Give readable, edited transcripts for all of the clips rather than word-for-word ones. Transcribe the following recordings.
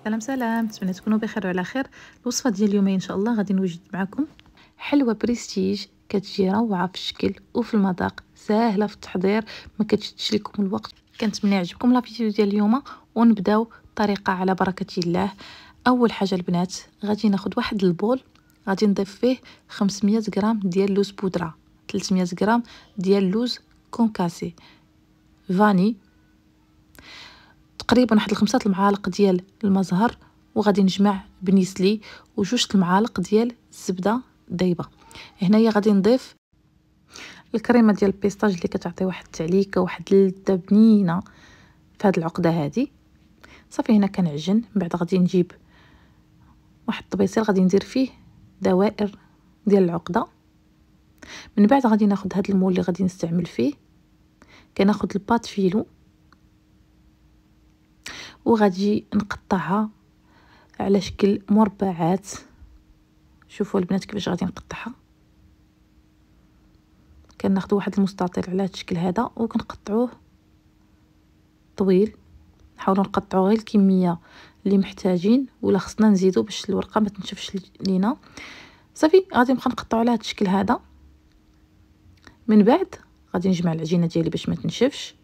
سلام نتمنى تكونوا بخير وعلى خير. الوصفه ديال اليوم ان شاء الله غادي نوجد معكم حلوه بريستيج كتجي روعه في الشكل وفي المذاق، ساهله في التحضير، ما كتشدش لكم الوقت. كنتمنى يعجبكم لا فيديو ديال اليوم ونبداو الطريقه على بركه الله. اول حاجه البنات غادي ناخذ واحد البول، غادي نضيف فيه 500 غرام ديال اللوز بودره، 300 غرام ديال اللوز كونكاسي، فاني، تقريبا واحد 5 المعالق ديال المزهر، وغادي نجمع بنيسلي وجوج المعالق ديال الزبده دايبه. هنايا غادي نضيف الكريمه ديال البيستاج اللي كتعطي واحد التعليكه واحد اللذه بنينه في هذه العقده هذه. صافي هنا كنعجن، من بعد غادي نجيب واحد الطبيصيل غادي ندير فيه دوائر ديال العقده. من بعد غادي ناخذ هذا المول اللي غادي نستعمل فيه، كناخذ الباط فيلو وغادي نقطعها على شكل مربعات. شوفوا البنات كيفاش غادي نقطعها، كناخذ واحد المستطيل على هذا الشكل هذا وكنقطعوه طويل. نحاولوا نقطعوا غير الكميه اللي محتاجين، ولا خصنا نزيدوا باش الورقه ما تنشفش لينا. صافي غادي نبقى نقطعوا على هذا الشكل هذا. من بعد غادي نجمع العجينه ديالي باش ما تنشفش.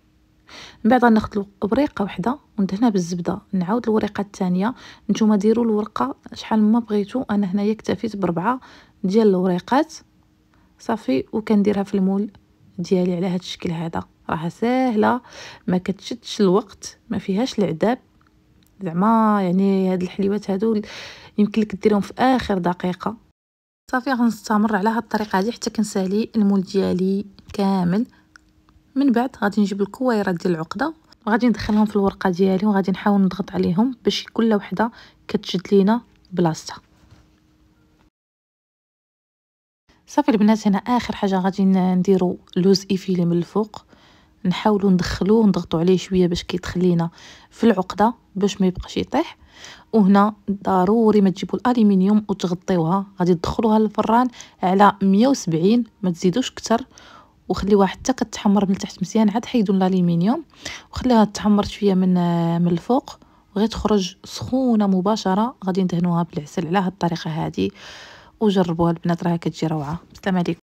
من بعد غناخذ ورقه واحده وندهنها بالزبده، نعاود الورقه الثانيه. نتوما ديروا الورقه شحال ما بغيتوا، انا هنايا اكتفيت ب4 ديال الوريقات. صافي وكنديرها في المول ديالي على هذا الشكل هذا. راها ساهله، ما كتشدش الوقت، ما فيهاش العذاب زعما. يعني هاد الحليوات هادو يمكن لك ديرهم في اخر دقيقه. صافي غنستمر على هاد الطريقه هذه حتى كنسالي المول ديالي كامل. من بعد غادي نجيب الكويرات ديال العقده وغادي ندخلهم في الورقه ديالي، وغادي نحاول نضغط عليهم باش كل وحده كتشد لينا بلاصتها. صافي البنات هنا اخر حاجه غادي نديرو لوز ايفيلي من الفوق، نحاولوا ندخلوه ونضغطوا عليه شويه باش كيدخل لينا في العقده باش ما يبقاش يطيح. وهنا ضروري ما تجيبوا الالومنيوم وتغطيوها، غادي تدخلوها للفران على 170، ما تزيدوش اكثر، وخليوها حتى كتحمر من التحت مزيان. عاد حيدوا الالومنيوم وخليها تحمر شويه من الفوق، وغير تخرج سخونه مباشره. غادي ندهنوها بالعسل على هذه الطريقه هذه وجربوها البنات، راها كتجي روعه. السلام عليكم.